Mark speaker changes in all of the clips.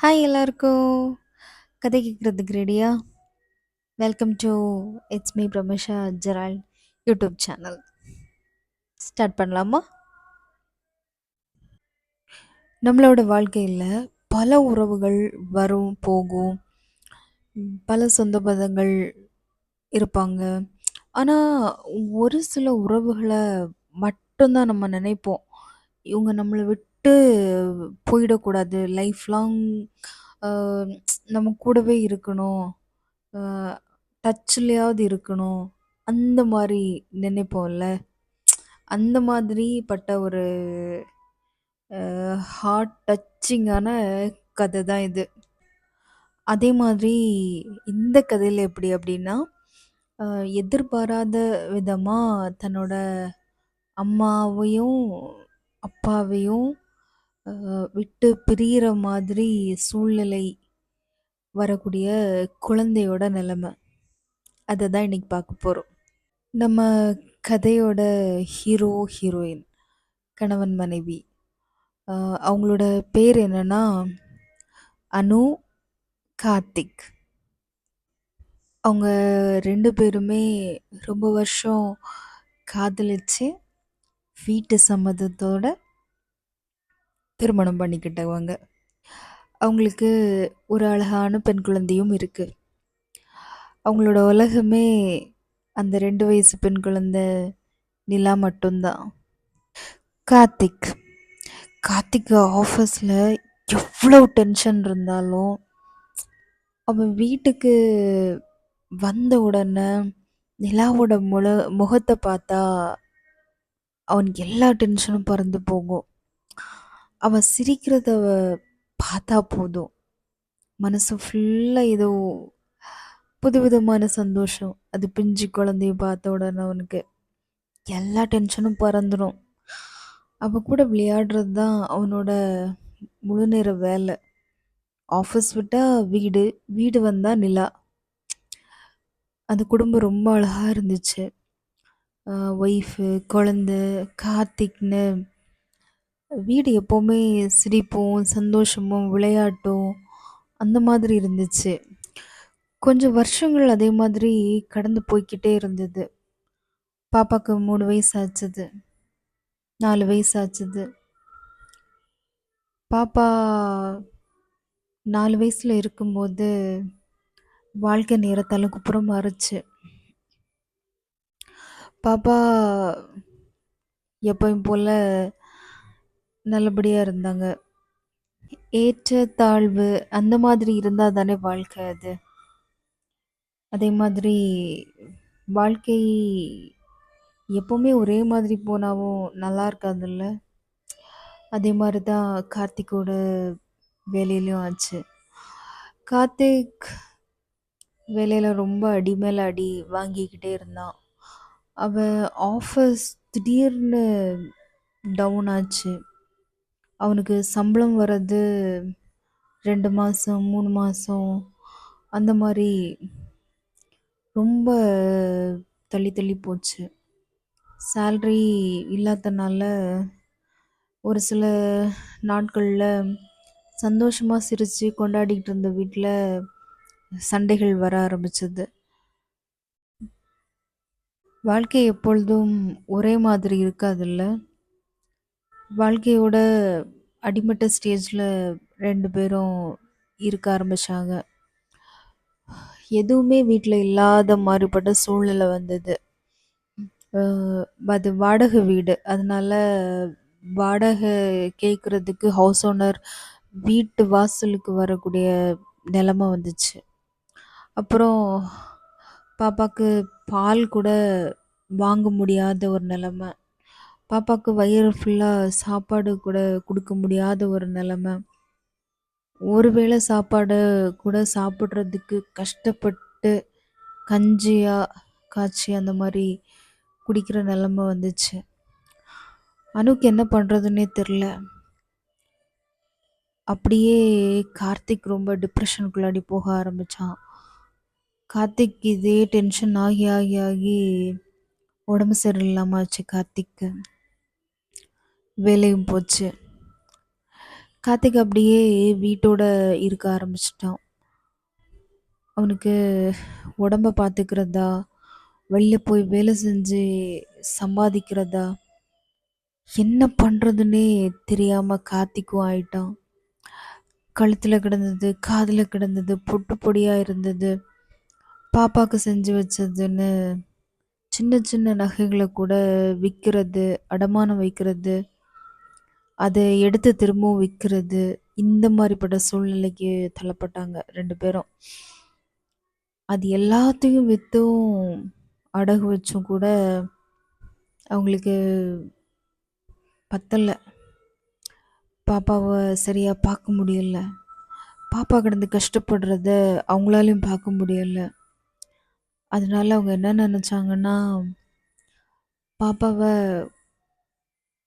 Speaker 1: Hi எல்லாருக்கும். கதை கேட்குறதுக்கு ரெடியா? Welcome to it's me Pramisha Gerald YouTube channel. Start பண்ணலாமா? நம்மளோட வாழ்க்கையில் பல உறவுகள் வரும் போகும். பல சொந்த பந்தங்கள் இருப்பாங்க. ஆனால் ஒரு சில உறவுகளை மட்டும்தான் நம்ம நினைப்போம். இவங்க நம்மளை விட்டு போயிடக்கூடாது, லைஃப் லாங் நம்ம கூடவே இருக்கணும், டச்லையாவது இருக்கணும், அந்த மாதிரி நினைப்போம்ல. அந்த மாதிரி பட்ட ஒரு ஹார்ட் டச்சிங்கான கதை தான் இது. அதே மாதிரி இந்த கதையில் எப்படி அப்படின்னா, எதிர்பாராத விதமாக தன்னோட அம்மாவையும் அப்பாவையும் விட்டு பிரியிற மாதிரி சூழ்நிலை வரக்கூடிய குழந்தையோட நிலைமை, அதை தான் இன்னைக்கு பார்க்க போகிறோம். நம்ம கதையோட ஹீரோ ஹீரோயின் கணவன் மனைவி, அவங்களோட பேர் என்னன்னா அனு, கார்த்திக். அவங்க 2 பேருமே ரொம்ப வருஷம் காதலிச்சு வீட்டு சம்மதத்தோட திருமணம் பண்ணிக்கிட்டவங்க. அவங்களுக்கு ஒரு அழகான பெண் குழந்தையும் இருக்குது. அவங்களோட உலகமே அந்த 2 வயசு பெண் குழந்தை நிலா மட்டும்தான். கார்த்திக் கார்த்திக் ஆஃபீஸில் எவ்வளோ டென்ஷன் இருந்தாலும் அவன் வீட்டுக்கு வந்த உடனே நிலாவோட முகத்தை பார்த்தா அவனுக்கு எல்லா டென்ஷனும் பறந்து போகும். அவன் சிரிக்கிறத பார்த்தா போதும், மனசு ஃபுல்லாக ஏதோ புதுவிதமான சந்தோஷம். அது பிஞ்சு குழந்தைய பார்த்த உடனே அவனுக்கு எல்லா டென்ஷனும் பறந்துடும். அவன் கூட விளையாடுறது தான் அவனோட முழு நேர வேலை. ஆஃபீஸ் விட்டால் வீடு, வீடு வந்தால் நிலா. அந்த குடும்பம் ரொம்ப அழகாக இருந்துச்சு. ஒய்ஃபு, குழந்த, கார்த்திக்னு வீடு எப்போவுமே சிரிப்பும் சந்தோஷமும் விளையாட்டும் அந்த மாதிரி இருந்துச்சு. கொஞ்சம் வருஷங்கள் அதே மாதிரி கடந்து போய்க்கிட்டே இருந்தது. பாப்பாவுக்கு 3 வயசு ஆச்சுது, 4 வயசு ஆச்சுது. பாப்பா 4 வயசில் இருக்கும்போது வாழ்க்கை நேர தலைக்குப்புறம் மாறுச்சு. பாப்பா எப்பவும் போல் நல்லபடியாக இருந்தாங்க. ஏற்ற தாழ்வு அந்த மாதிரி இருந்தால் தானே வாழ்க்கை. அதே மாதிரி வாழ்க்கை எப்போவுமே ஒரே மாதிரி போனாவும் நல்லா இருக்காதுல்ல. அதே மாதிரி தான் கார்த்திக்கோட வேலையிலையும் ஆச்சு. கார்த்திக் வேலையில் ரொம்ப அடி மேலே அடி வாங்கிக்கிட்டே இருந்தான். அவன் ஆஃபீஸ் திடீர்னு டவுன் ஆச்சு. அவனுக்கு சம்பளம் வர்றது 2 மாதம் 3 மாதம் அந்த மாதிரி ரொம்ப தள்ளி தள்ளி போச்சு. சேல்ரி இல்லாதனால ஒரு சில நாட்களில் சந்தோஷமாக சிரித்து கொண்டாடிக்கிட்டு இருந்த வீட்டில் சண்டைகள் வர ஆரம்பிச்சது. வாழ்க்கை எப்பொழுதும் ஒரே மாதிரி இருக்காதுல்ல. வாழ்க்கையோட அடிமட்ட ஸ்டேஜில் 2 பேரும் இருக்க ஆரம்பித்தாங்க. எதுவுமே வீட்டில் இல்லாத மாதிரிப்பட்ட சூழ்நிலை வந்தது. அது வாடகை வீடு, அதனால வாடகை கேட்குறதுக்கு ஹவுஸ் ஓனர் வீட்டு வாசலுக்கு வரக்கூடிய நிலமை வந்துச்சு. அப்புறம் பாப்பாவுக்கு பால் கூட வாங்க முடியாத ஒரு நிலமை. பாப்பாவுக்கு வயிறு ஃபுல்லாக சாப்பாடு கூட கொடுக்க முடியாத ஒரு நிலமை. ஒருவேளை சாப்பாடு கூட சாப்பிட்றதுக்கு கஷ்டப்பட்டு கஞ்சியாக காய்ச்சி அந்த மாதிரி குடிக்கிற நிலமை வந்துச்சு. அனுக்கு என்ன பண்ணுறதுன்னே தெரில. அப்படியே கார்த்திக் ரொம்ப டிப்ரெஷனுக்குள்ளாடி போக ஆரம்பித்தான். கார்த்திக் இதே டென்ஷன் ஆகி ஆகி ஆகி உடம்பு சரியில்லாமல் ஆச்சு. கார்த்திக்கு வேலையும் போச்சு. கார்த்திக் அப்படியே வீட்டோட இருக்க ஆரம்பிச்சிட்டான். அவனுக்கு உடம்ப பார்த்துக்கிறதா, வெளில போய் வேலை செஞ்சு சம்பாதிக்கிறதா, என்ன பண்றதுன்னே தெரியாம கார்த்திக்கும் ஆயிட்டான். கழுத்துல கிடந்தது, காதுல கிடந்தது, பொட்டு பொடியா இருந்தது. பாப்பாக்கு செஞ்சு வச்சதுன்னு சின்ன சின்ன நகைகளை கூட விற்கிறது, அடமானம் வைக்கிறது, அதை எடுத்து திரும்பவும் விற்கிறது, இந்த மாதிரிப்பட்ட சூழ்நிலைக்கு தள்ளப்பட்டாங்க 2 பேரும். அது எல்லாத்தையும் வித்தும், அடகு வச்சும் கூட அவங்களுக்கு பத்தல. பாப்பாவ சரியா பார்க்க முடியல. பாப்பா கிடந்து கஷ்டப்படுறத அவங்களாலையும் பார்க்க முடியல. அதனால அவங்க என்ன நினைச்சாங்கன்னா, பாப்பாவ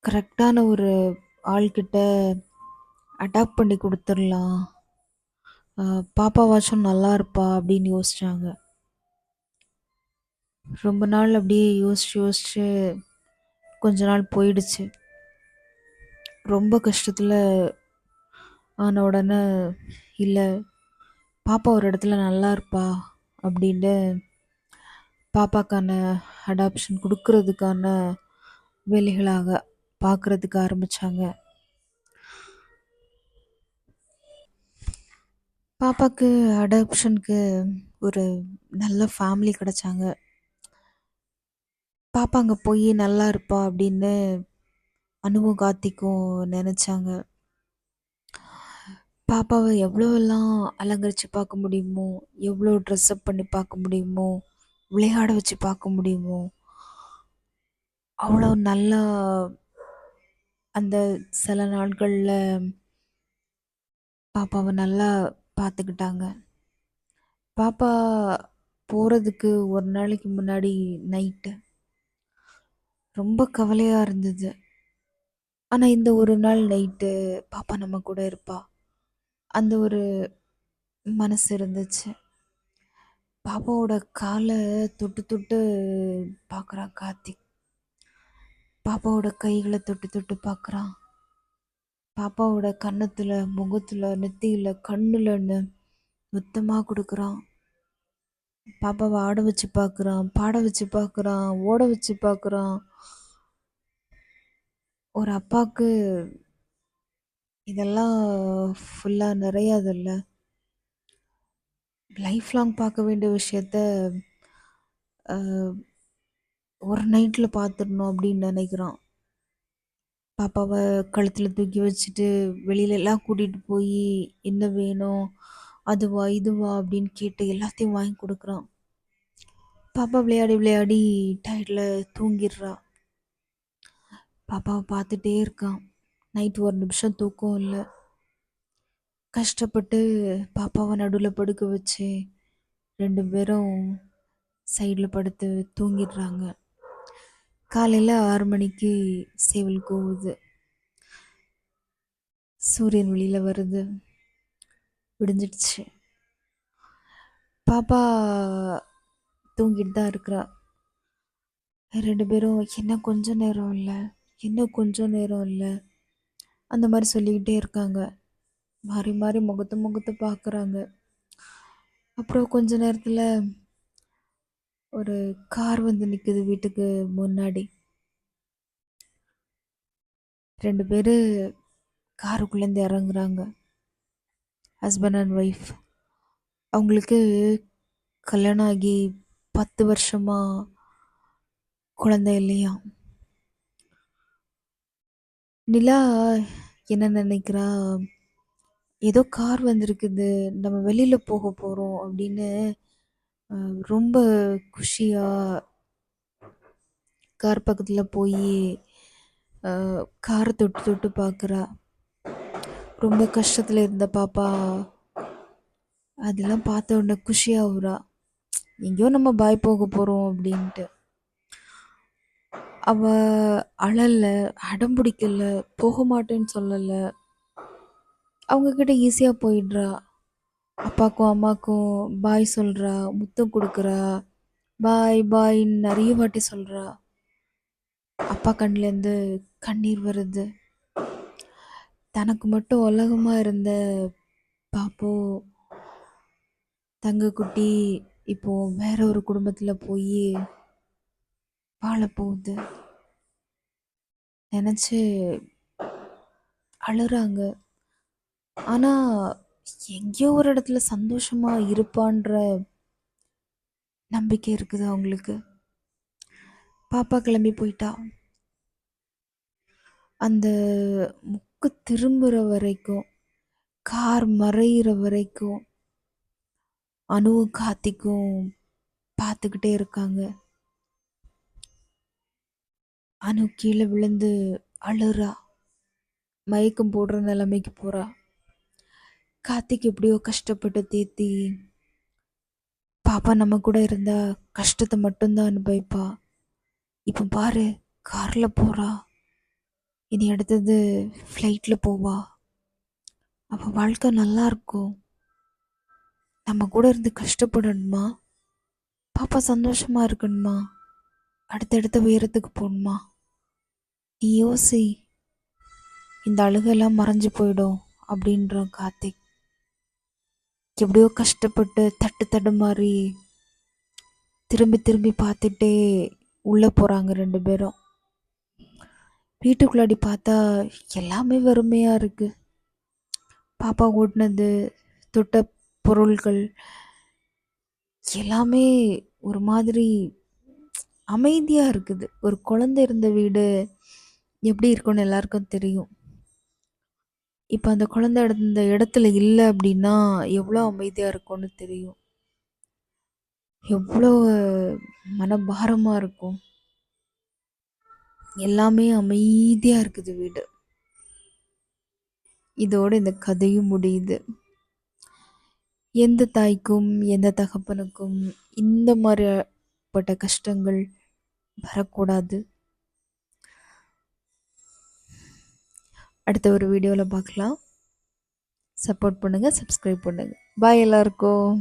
Speaker 1: கரெக்டான ஒரு ஆள்கிட்ட அடாப்ட் பண்ணி குடுத்துறலாம். பாப்பாவாச்சும் நல்லா இருப்பா அப்படின்னு யோசிச்சாங்க. ரொம்ப நாள் அப்படியே யோசிச்சு யோசிச்சு கொஞ்ச நாள் போயிடுச்சு. ரொம்ப கஷ்டத்துல ஆன உடனே, இல்ல பாப்பா ஒரு இடத்துல நல்லா இருப்பா அப்படின்னு பாப்பாக்கான அடாப்ஷன் குடுக்கறதுக்கான வேலைகளாக பார்க்கறதுக்கு ஆரம்பிச்சாங்க. பாப்பாக்கு அடாப்ஷனுக்கு ஒரு நல்ல ஃபேமிலி கிடைச்சாங்க. பாப்பா அங்க போய் நல்லா இருப்பா அப்படின்னு அனுவும் கார்த்திக்கும் நினைச்சாங்க. பாப்பாவை எவ்வளோவெல்லாம் அலங்கரிச்சு பார்க்க முடியுமோ, எவ்வளோ ட்ரெஸ் அப் பண்ணி பார்க்க முடியுமோ, விளையாட வச்சு பார்க்க முடியுமோ, அவ்வளோ நல்லா அந்த சில நாட்கள்ல பாப்பாவை நல்லா பார்த்துக்கிட்டாங்க. பாப்பா போறதுக்கு ஒரு நாளைக்கு முன்னாடி நைட்டு ரொம்ப கவலையா இருந்தது. ஆனா இந்த ஒரு நாள் நைட்டு பாப்பா நம்ம கூட இருப்பா, அந்த ஒரு மனசு இருந்துச்சு. பாப்பாவோட காலை தொட்டு தொட்டு பார்க்குறான் கார்த்திக். பாப்பாவோட கைகளை தொட்டு தொட்டு பார்க்குறான். பாப்பாவோட கன்னத்துல, முகத்துல, நெத்தியில, கண்ணுலன்னு மொத்தமா கொடுக்குறான். பாப்பாவை ஆட வச்சு பார்க்குறான், பாட வச்சு பார்க்குறான், ஓட வச்சு பார்க்குறான். ஒரு அப்பாவுக்கு இதெல்லாம் ஃபுல்லா நிறையாதுல்ல. லைஃப் லாங் பார்க்க வேண்டிய விஷயத்த ஒரு நைட்டில் பார்த்துடணும் அப்படின்னு நினைக்கிறான். பாப்பாவை கழுத்தில் தூக்கி வச்சுட்டு வெளியில எல்லாம் கூட்டிகிட்டு போய் என்ன வேணும், அதுவா இதுவா அப்படின்னு கேட்டு எல்லாத்தையும் வாங்கி கொடுக்குறான். பாப்பா விளையாடி விளையாடி டயர்டில் தூங்கிடுறா. பாப்பாவை பார்த்துட்டே இருக்கான். நைட்டு ஒரு நிமிஷம் தூக்கம் இல்லை. கஷ்டப்பட்டு பாப்பாவை நடுவில் படுக்க வச்சு 2 பேரும் சைடில் படுத்து தூங்கிடுறாங்க. காலையில் 6 மணிக்கு சேவல் கூவுது. சூரியன் வெளியில் வருது. விடிஞ்சிடுச்சு. பாப்பா தூங்கிட்டு தான் இருக்கிறா. 2 பேரும் இன்னும் கொஞ்சம் நேரம் இல்லை, இன்னும் கொஞ்சம் நேரம் இல்லை, அந்த மாதிரி சொல்லிக்கிட்டே இருக்காங்க. மாறி மாறி முகத்தை முகத்தை பார்க்குறாங்க. அப்புறம் கொஞ்ச நேரத்தில் ஒரு கார் வந்து நிற்குது வீட்டுக்கு முன்னாடி. 2 பேர் காருக்குள்ளேருந்து இறங்குறாங்க. Husband and wife. அவங்களுக்கு கல்யாணம் ஆகி 10 வருஷமா குழந்தை இல்லையா. நிலா என்ன நினைக்கிறா, ஏதோ கார் வந்திருக்குது, நம்ம வெளியில் போக போகிறோம் அப்படின்னு ரொம்ப குஷியா கார் பக்கத்தில் போய் காரை தொட்டு தொட்டு பார்க்குறா. ரொம்ப கஷ்டத்தில் இருந்த பாப்பா அதெல்லாம் பார்த்த உடனே குஷியாகுறா. எங்கேயோ நம்ம பாய் போக போகிறோம் அப்படின்ட்டு. அவ அழலை, அடம் பிடிக்கல, போக மாட்டேன்னு சொல்லலை. அவங்கக்கிட்ட ஈஸியாக போயிடுறா. அப்பாக்கும் அம்மாக்கும் பாய் சொல்கிறா, முத்தம் கொடுக்குறா, பாய் பாய்ன்னு நிறைய வாட்டி சொல்கிறா. அப்பா கண்லேருந்து கண்ணீர் வருது. தனக்கு மட்டும் உலகமா இருந்த பாப்பு தங்கக்குட்டி இப்போ வேற ஒரு குடும்பத்துல போய் வாழ போகுது. நினைச்சு அழுறாங்க. ஆனா எங்கேயோ ஒரு இடத்துல சந்தோஷமா இருப்பான்ற நம்பிக்கை இருக்குது அவங்களுக்கு. பாப்பா கிளம்பி போயிட்டா. அந்த முக்கு திரும்புற வரைக்கும், கார் மறையிற வரைக்கும் அணுவும் கார்த்திக்கும் பார்த்துக்கிட்டே இருக்காங்க. அனு கீழே விழுந்து அழுறா. மயக்கம் போடுற நிலைமைக்கு போறா. கார்த்திக் எப்படியோ கஷ்டப்பட்டு தேத்தி, பாப்பா நம்ம கூட இருந்தா கஷ்டத்தை மட்டும்தான் அனுபவிப்பா. இப்போ பாரு, கார்ல போறா. இனி அடுத்தது ஃப்ளைட்ல போவா. அவ வாழ்க்கை நல்லா இருக்கும். நம்ம கூட இருந்து கஷ்டப்படணுமா? பாப்பா சந்தோஷமா இருக்கணுமா? அடுத்தடுத்த உயரத்துக்கு போகணுமா? நீ யோசி. இந்த அழுகெல்லாம் மறைஞ்சு போயிடும் அப்படின்றான் கார்த்திக். எப்படியோ கஷ்டப்பட்டு தட்டு தடுமாறி திரும்பி திரும்பி பார்த்துட்டே உள்ளே போகிறாங்க 2 பேரும். வீட்டுக்குள்ளாடி பார்த்தா எல்லாமே வறுமையாக இருக்குது. பாப்பா ஓட்டினது, தொட்ட பொருள்கள் எல்லாமே ஒரு மாதிரி அமைதியாக இருக்குது. ஒரு குழந்தை இருந்த வீடு எப்படி இருக்கும்னு எல்லாருக்கும் தெரியும். இப்போ அந்த குழந்தை இருந்த இடத்துல இல்லை அப்படின்னா எவ்வளோ அமைதியாக இருக்கும்னு தெரியும். எவ்வளோ மனபாரமாக இருக்கும். எல்லாமே அமைதியாக இருக்குது வீடு. இதோட இந்த கதையும் முடியுது. எந்த தாய்க்கும் எந்த தகப்பனுக்கும் இந்த மாதிரிப்பட்ட கஷ்டங்கள் வரக்கூடாது. அடுத்த ஒரு வீடியோவில் பார்க்கலாம். சப்போர்ட் பண்ணுங்கள், சப்ஸ்கிரைப் பண்ணுங்கள். பாய் எல்லாருக்கும்.